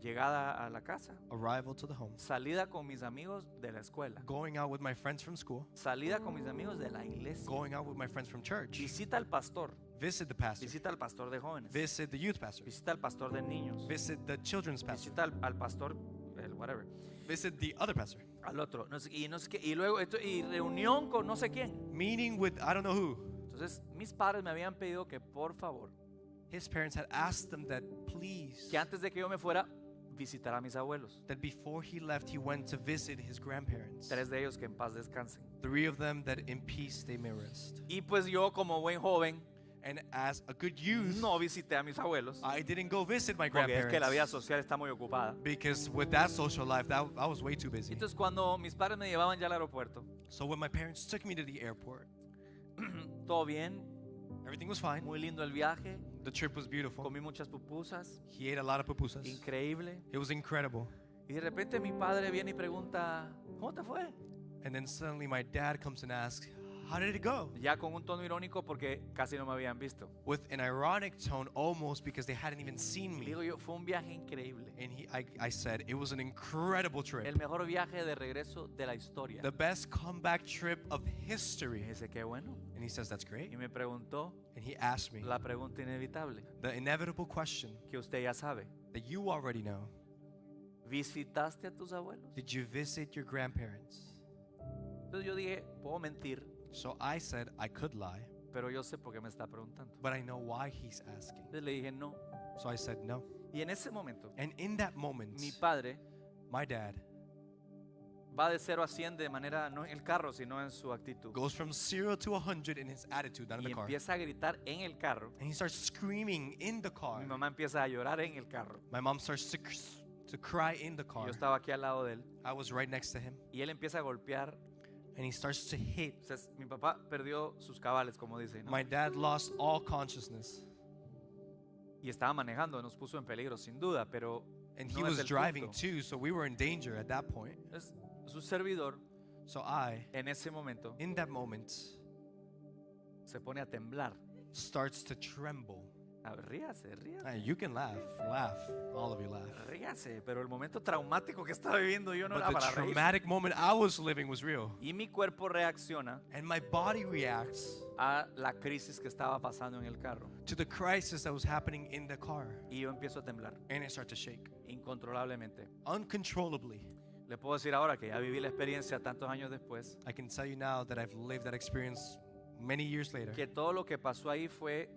llegada a la casa, arrival to the home, salida con mis amigos de la escuela, going out with my friends from school, salida con mis amigos de la iglesia, going out with my friends from church, visita al pastor, visit the pastor, visita al pastor de jóvenes, visit the youth pastor, visita al pastor de niños, visit the children's pastor, visita al pastor, el whatever, visit the other pastor, al otro, no sé, y no sé qué, y luego y reunión con no sé quién. meeting with I don't know who. Entonces mis padres me habían pedido que por favor, His parents had asked them that please, que antes de que yo me fuera, visitara a mis abuelos. that before he left, he went to visit his grandparents. 3 de ellos que en paz descansen. 3 of them that in peace they may rest. Y pues yo como buen joven, And as a good youth, no visité a mis abuelos. I didn't go visit my Porque es que la vida grandparents social está muy ocupada. because with that social life, I was way too busy. Entonces cuando mis padres me llevaban ya al aeropuerto, So when my parents took me to the airport, todo bien, everything was fine. muy lindo el viaje, The trip was beautiful. comí muchas pupusas, He ate a lot of pupusas. increíble. It was incredible. Y de repente mi padre viene y pregunta, ¿cómo te fue? And then suddenly my dad comes and asks, "How did it go?" Ya con un tono irónico porque casi no me habían visto. With an ironic tone almost because they hadn't even seen Y me. digo yo, fue un viaje increíble. And I said, it was an incredible El trip. mejor viaje de regreso de la historia. The best comeback trip of Y history. dice, qué bueno. And he says, that's great. Y me preguntó And he asked me la pregunta inevitable the inevitable question que usted ya sabe. that you already know. ¿Visitaste a tus abuelos? Did you visit your grandparents? Entonces yo dije, puedo mentir, So I said, I could lie, pero yo sé por qué me está preguntando. but I know why he's asking. Entonces le dije, no. So I said, no. Y en ese momento, And in that moment, mi padre my dad va de 0 a 100 de manera, no en el carro, sino en su actitud. goes from 0 to 100 in his attitude, not in Y the car. empieza a gritar en el carro. And he starts screaming in the car. Mi mamá empieza a llorar en el carro. My mom starts to cry in the Y car. yo estaba aquí al lado de él. I was right next to him. Y él empieza a golpear. And he starts to hit. O sea, mi papá perdió sus cabales, como dice. ¿no? My dad lost all consciousness. Y estaba manejando, nos puso en peligro, sin duda, pero And no he es was el driving punto. too, so we were in danger at that point. Es su servidor, So I, en ese momento, in that moment, se pone a temblar. starts to tremble. A ver, ríase, ríase. You can laugh, all of you laugh. Ríase, pero el momento traumático que estaba viviendo yo no But era the para reír. traumatic moment I was living was real. Y mi cuerpo reacciona And my body reacts a la crisis que estaba pasando en el carro. to the crisis that was happening in the car. Y yo empiezo a temblar And I start to shake incontrolablemente. uncontrollably. Le puedo decir ahora que ya viví la experiencia tantos años después, I can tell you now that I've lived that experience many years later, que todo lo que pasó ahí fue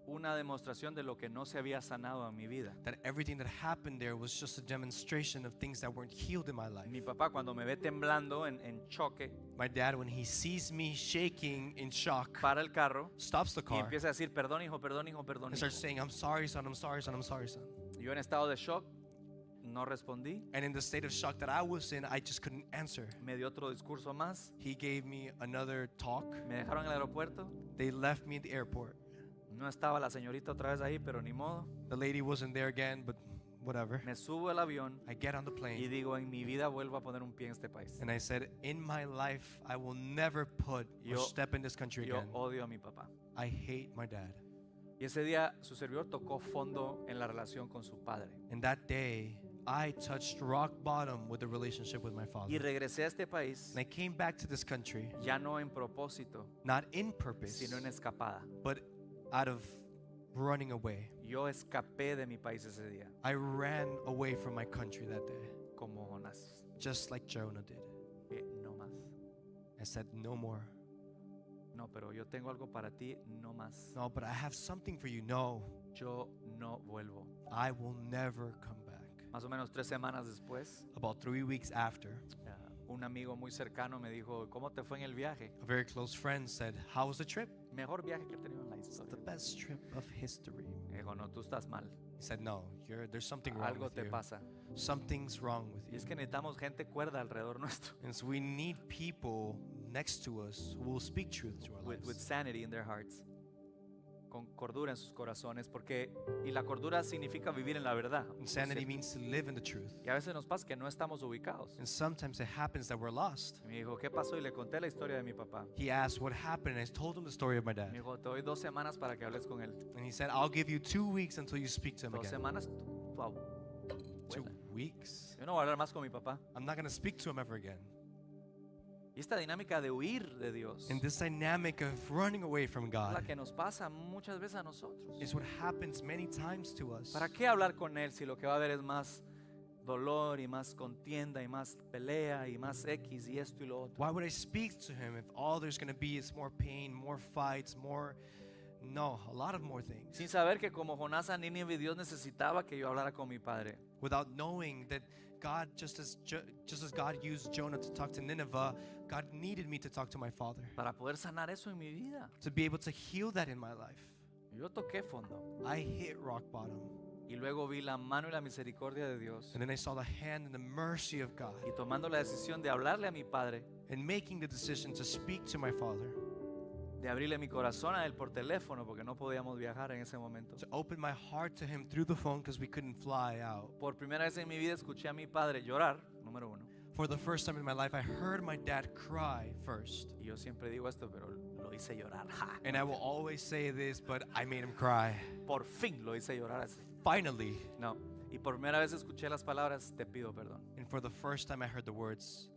una demostración de lo que no se había sanado en mi vida. that everything that happened there was just a demonstration of things that weren't healed in my life. Mi papá cuando me ve temblando en choque, My dad, when he sees me shaking in shock, para el carro stops the y car empieza a decir, perdón hijo, perdón hijo, perdón and hijo. starts saying, I'm sorry, son, I'm sorry, son, I'm sorry, son. Yo en estado de shock no respondí, And in the state of shock that I was in, I just couldn't answer. me dio otro discurso más, He gave me another talk. me dejaron en el aeropuerto, They left me at the airport. No estaba la señorita otra vez ahí, pero ni modo. The lady wasn't there again, but whatever. Me subo al avión I get on the y plane digo, en mi vida vuelvo a poner un pie en este país. and I said, in my life, I will never put or Yo- step in this country Yo again. odio a mi papá. I hate my dad. Y ese día su servidor tocó fondo en la relación con su padre. And that day, I touched rock bottom with the relationship with my father. Y regresé a este país, And I came back to this country, ya no en propósito, not in purpose, sino en escapada. but out of running away. Yo escapé de mi país ese día, I ran away from my country that day, como Jonás. just like Jonah did. No más. I said, no more. No, pero yo tengo algo para ti, no más. No, but I have something for you. No, Yo no vuelvo. I will never come back. Más o menos 3 semanas después, About 3 weeks after, un amigo muy cercano me dijo, ¿cómo te fue en el viaje? a very close friend said, how was the trip? Mejor viaje que he tenido en la The historia. best trip of history. Me dijo, no, tú estás mal. He said, no, there's something wrong Algo with te you. pasa. Something's wrong with Y you. es que necesitamos gente cuerda alrededor nuestro. And so we need people next to us who will speak truth to our With lives. sanity in their hearts. Con cordura en sus corazones. Y la cordura significa vivir en la verdad. And por sanity cierto. means to live in the truth. Y a veces nos pasa que no estamos ubicados. And sometimes it happens that we're lost. Y me dijo, ¿qué pasó? Y le conté la historia de mi papá. He asked what happened, and I told him the story of my dad. Me dijo, te doy 2 semanas para que hables con él. And he said, I'll give you 2 weeks until you speak to him 2 again. semanas, wow. 2 weeks? Yo no voy a hablar más con mi papá. I'm not going to speak to him ever again. Y esta dinámica de huir de Dios And this dynamic of running away from es la God que nos pasa muchas veces a nosotros. is what happens many times to us. ¿Para qué hablar con él si lo que va a haber es más dolor y más contienda y más pelea y más X y esto y lo otro? Why would I speak to him if all there's going to be is more pain, more fights, a lot of more things? Sin saber que como Jonás a Nínive, Dios necesitaba que yo hablara con mi padre. Without knowing that God, just as God used Jonah to talk to Nineveh, God needed me to talk to my father Para poder sanar eso en mi vida. to be able to heal that in my life. Yo toqué fondo. I hit rock bottom. Y luego vi la mano y la misericordia de Dios. And then I saw the hand and the mercy of God Y tomando la decisión de hablarle a mi padre, and making the decision to speak to my father, de abrirle mi corazón a él por teléfono porque no podíamos viajar en ese momento. to open my heart to him through the phone because we couldn't fly out. Por primera vez en mi vida escuché a mi padre llorar, número 1. For the first time in my life, I heard my dad cry first. Y yo siempre digo esto, pero lo hice llorar. ¡Ja! And I will always say this, but I made him cry. Por fin lo hice llorar así. Finally. No. Y por primera vez escuché las palabras, te pido perdón. And for the first time, I heard the words,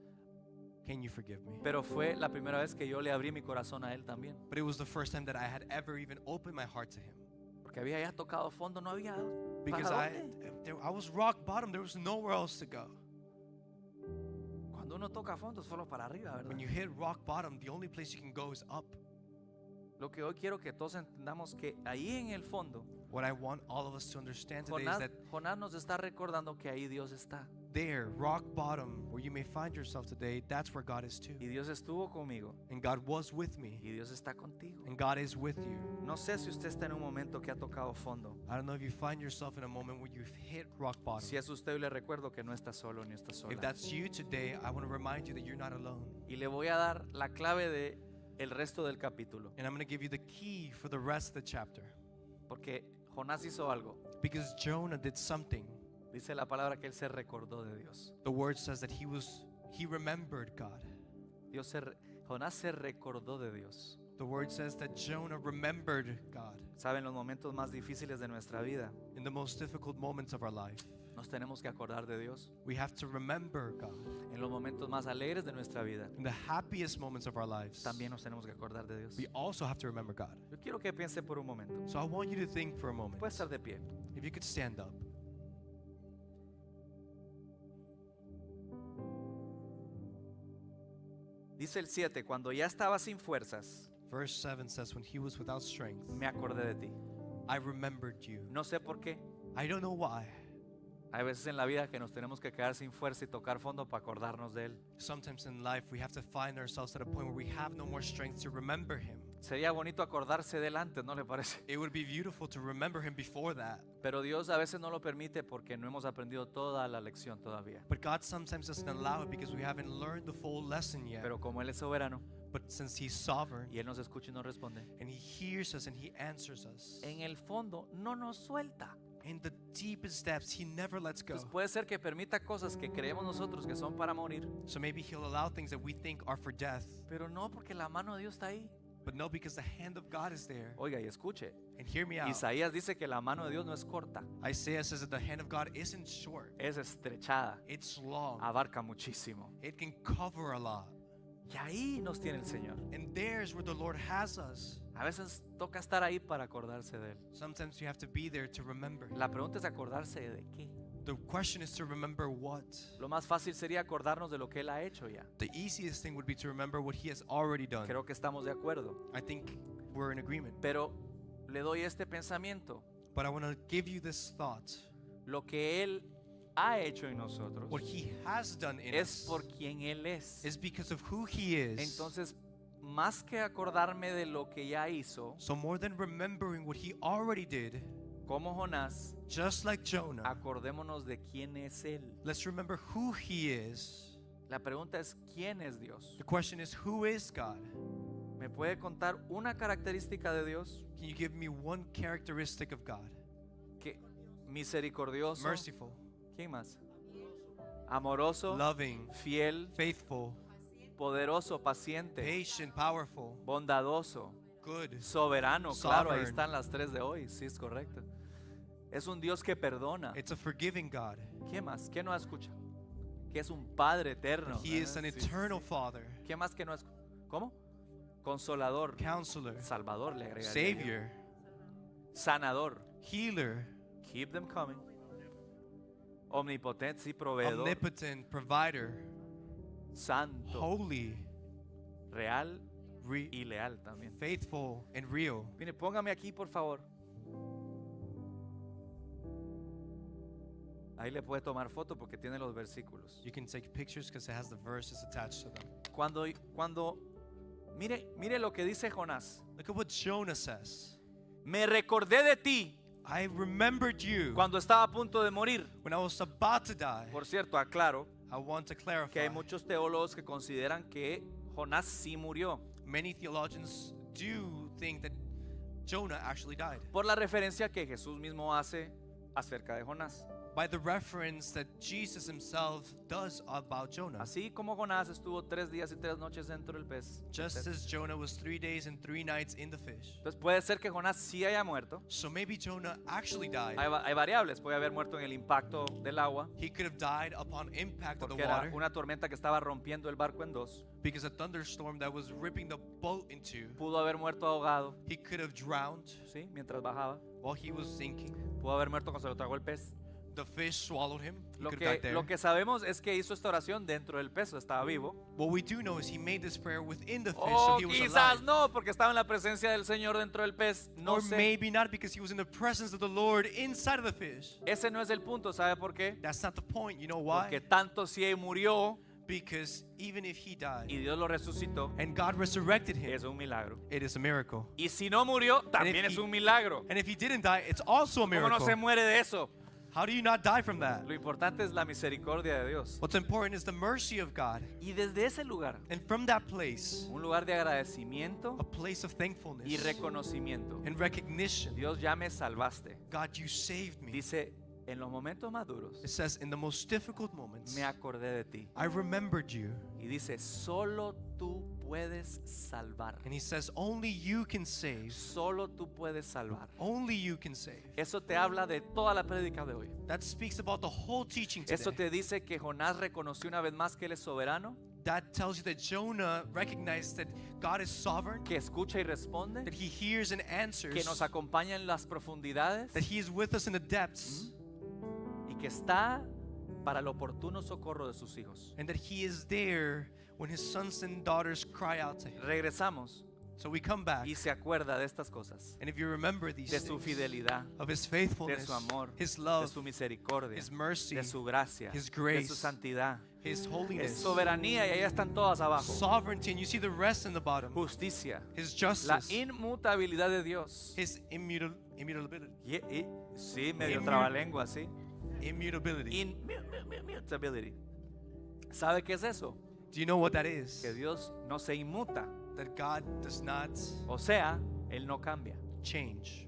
can you forgive me? Pero fue la primera vez que yo le abrí mi corazón a él también. But it was the first time that I had ever even opened my heart to him. Porque había ya tocado fondo, no había Because para I dónde. was rock bottom. There was nowhere else to go. Cuando uno toca fondo, solo para arriba, ¿verdad? When you hit rock bottom, the only place you can go is up. Lo que hoy quiero que todos entendamos que ahí en el fondo, What I want all of us to understand today is that Jonás nos está recordando que ahí Dios está. there, rock bottom, where you may find yourself today, that's where God is too. Y Dios estuvo conmigo. And God was with me. Y Dios está contigo. And God is with you. No sé si usted está en un momento que ha tocado fondo. I don't know if you find yourself in a moment where you've hit rock bottom. Si es usted, le recuerdo que no está solo ni está If sola. that's you today, I want to remind you that you're not alone. Y le voy a dar la clave de el resto del capítulo. And I'm going to give you the key for the rest of the chapter. Porque Jonás hizo algo. Because Jonah did something. Dice la palabra que él se recordó de Dios. The word says that he remembered God. Jonás se recordó de Dios. The word says that Jonah remembered God. Saben, los momentos más difíciles de nuestra vida, In the most difficult moments of our life, nos tenemos que acordar de Dios. we have to remember God. En los momentos más alegres de nuestra vida, In the happiest moments of our lives, también nos tenemos que acordar de Dios. we also have to remember God. Yo quiero que piense por un momento. So I want you to think for a moment. Puede estar de pie. If you could stand up. Dice el 7, cuando ya estaba sin fuerzas, Verse 7 says, when he was without strength, me acordé de ti. I remembered you. No sé por qué. I don't know why. Hay veces en la vida que nos tenemos que quedar sin fuerza y tocar fondo para acordarnos de Él. Sometimes in life, we have to find ourselves at a point where we have no more strength to remember him. Sería bonito acordarse de Él antes, ¿no le parece? It would be beautiful to remember him before that. Pero Dios a veces no lo permite porque no hemos aprendido toda la lección todavía. But God sometimes doesn't allow it because we haven't learned the full lesson yet. Pero como Él es soberano, But since He's sovereign y Él nos escucha y nos responde, and He hears us and He answers us, en el fondo no nos suelta. in the deepest depths, He never lets go. Entonces puede ser que permita cosas que creemos nosotros que son para morir, So maybe He'll allow things that we think are for death, pero no porque la mano de Dios está ahí. but no, because the hand of God is there. Oiga y escuche, And hear me out. Isaías dice que la mano de Dios no es corta, Isaiah says that the hand of God isn't short, es estrechada, it's long. abarca muchísimo. It can cover a lot. Y ahí nos tiene el Señor. And there's where the Lord has us. A veces toca estar ahí para acordarse de Él. Sometimes you have to be there to remember. La pregunta es acordarse de qué. The question is to remember what? Lo más fácil sería acordarnos de lo que Él ha hecho ya. The easiest thing would be to remember what He has already done. Creo que estamos de acuerdo. I think we're in agreement. Pero le doy este pensamiento. But I want to give you this thought. Lo que Él ha hecho en nosotros What He has done in es us por quien Él es. is because of who He is. Entonces, más que acordarme de lo que ya hizo, So more than remembering what He already did, como Jonás, just like Jonah, acordémonos de quién es Él. let's remember who He is. La pregunta es, ¿quién es Dios? The question is, who is God? ¿Me puede contar una característica de Dios? Can you give me one characteristic of God? Que misericordioso. Merciful, ¿Quién más? Amoroso, loving, fiel, faithful, poderoso, paciente, patient, powerful, bondadoso, good, soberano. Claro, ahí Sovereign. están las tres de hoy. Sí, es correcto. Es un Dios que perdona. It's a forgiving God. ¿Qué más? ¿Qué no escucha? Que es un Padre eterno. He is an Sí. eternal Father, ¿Qué más que no escucha? ¿Cómo? Consolador, Counselor, Salvador, le agregaría. Savior, Sanador. Healer, Keep them coming. Omnipotente, sí, proveedor. Omnipotent, Provider, Santo, Holy, real re- y leal también. faithful, and real. Mire, póngame aquí, por favor. Ahí le puede tomar foto porque tiene los versículos. You can take pictures because it has the verses attached to them. Cuando mire lo que dice Jonás. Look at what Jonah says. Me recordé de ti I remembered you cuando estaba a punto de morir. when I was about to die. Por cierto, aclaro I want to que clarify. hay muchos teólogos que consideran que Jonás sí murió Many theologians do think that Jonah actually died. por la referencia que Jesús mismo hace acerca de Jonás. By the reference that Jesus himself does about Jonah. Así como Jonás estuvo 3 días y 3 noches dentro del pez. Just etc. as Jonah was 3 days and 3 nights in the fish. Entonces puede ser que Jonás sí haya muerto. So maybe Jonah actually died. Hay variables. Puede haber muerto en el impacto del agua, He could have died upon impact of the porque era water una tormenta que estaba rompiendo el barco en dos. because a thunderstorm that was ripping the boat in two. Pudo haber muerto ahogado, He could have drowned ¿sí? Mientras bajaba. while he was sinking. Pudo haber muerto cuando se lo tragó el pez. The fish swallowed him. He Lo could have died there. lo que sabemos es que hizo esta oración dentro del pez, estaba vivo. What we do know is he made this prayer within the fish, O so he was quizás alive. no, porque estaba en la presencia del Señor dentro del pez. No Or sé. maybe not because he was in the presence of the Lord inside of the fish. Ese no es el punto, ¿sabe por qué? That's not the point. You know why? Porque tanto si murió Because even if he died y Dios lo resucitó, and God resurrected him, es un milagro. it is a miracle. Y si no murió, también if es he- un milagro. And if he didn't die, it's also a ¿Cómo no miracle. se muere de eso? How do you not die from that? Lo importante es la misericordia de Dios. What's important is the mercy of God. Y desde ese lugar, And from that place, un lugar de agradecimiento a place of thankfulness y reconocimiento. and recognition. Dios, ya me salvaste. God, you saved me. Dice, en los momentos más duros, It says, in the most difficult moments, me acordé de ti. I remembered you. Y dice, solo tú puedes salvar. And he says, only you can save. Solo tú puedes salvar. Only you can save. Eso te habla de toda la prédica de hoy. That speaks about the whole teaching Eso today. te dice que Jonás reconoció una vez más que él es soberano, That tells you that Jonah recognized that God is sovereign, que escucha y responde, that he hears and answers, que nos acompaña en las profundidades that he is with us in the depths, y que está para el oportuno socorro de sus hijos. and that he is there when his sons and daughters cry out to him. Regresamos So we come back, y se acuerda de estas cosas, and if you remember these de su things, fidelidad, of his de faithfulness, su amor, his de love, su misericordia, his mercy, de su gracia, his de grace, su santidad, his es holiness, soberanía, y allá están todas abajo. sovereignty, and you see the rest in the bottom, Justicia, his la justice, inmutabilidad de Dios. his immutability. Sí, medio Inmu- trabalengua, sí. Immutability. Immutability. ¿Sabe qué es eso? Do you know what that is? Que Dios no se inmuta. that God does not O sea, Él no cambia. change.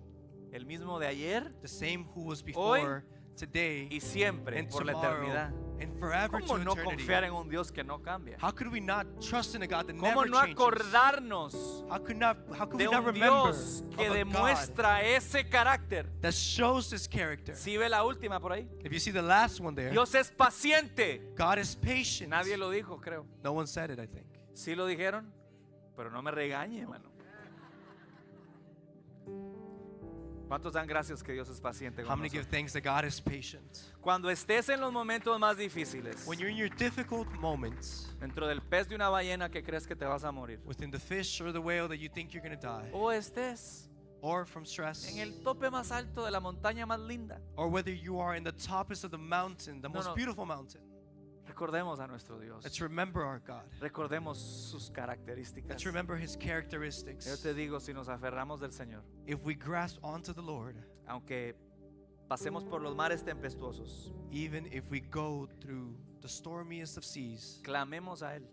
El mismo de ayer The same who was before, today, y siempre and por la tomorrow, eternidad. and forever ¿Cómo to no eternity. confiar en un Dios que no cambia? How could we not trust in a God that ¿Cómo never no changes? acordarnos How could we de not un remember Dios que of a God demuestra ese carácter? that shows this character? Si ve la última por ahí. If you see the last one there, Dios es paciente. God is patient. Nadie lo dijo, creo. No one said it, I think. Sí lo dijeron, pero no me regañe, hermano. ¿Cuántos dan gracias que Dios es paciente How con many give nosotros? thanks that God is patient? Cuando estés en los momentos más difíciles, When you're in your difficult moments, dentro del pez de una ballena que crees que te vas a morir, within the fish or the whale that you think you're going to die, o estés or from stress, en el tope más alto de la montaña más linda, or whether you are in the toppest of the mountain, the No, most no. beautiful mountain, recordemos a nuestro Dios. let's remember our God. Recordemos sus características. Let's remember His Yo characteristics. te digo, si nos aferramos del Señor, If we grasp onto the Lord, aunque pasemos por los mares tempestuosos, even if we go through the stormiest of seas, clamemos a Él.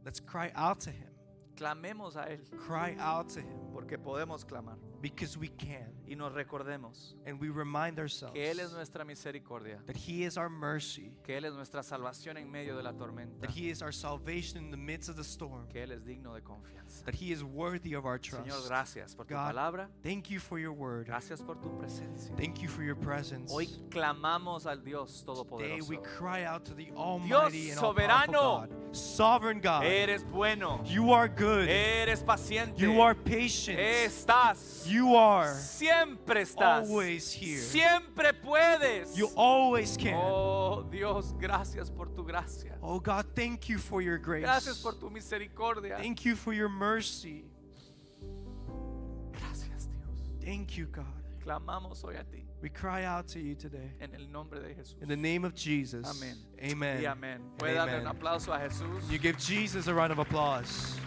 let's cry out to Him. Clamemos a Él, Cry out to Him porque podemos clamar. because we can. Y nos recordemos And we remind ourselves que Él es nuestra misericordia, that He is our mercy, que Él es nuestra salvación en medio de la tormenta, that He is our salvation in the midst of the storm, que Él es digno de confianza. that He is worthy of our Señor, trust. gracias por tu God, palabra, thank you for your word. gracias por tu presencia. Thank you for your presence. Hoy clamamos al Dios Today we Todopoderoso. cry out to the Almighty and all-powerful soberano. God. Sovereign God, Eres bueno, you are good. eres paciente, You are patient. estás, You are siempre estás, always here. siempre puedes. You always can. Oh Dios, gracias por tu gracia. Oh God, thank you for your grace. Gracias por tu misericordia. Thank you for your mercy. Gracias, Dios. Thank you, God. Clamamos hoy a ti We cry out to you today. en el nombre de Jesús. In the name of Jesus. Amén. Amen. Y amén. Puede darle un Amen. aplauso a Jesús. You give Jesus a round of applause.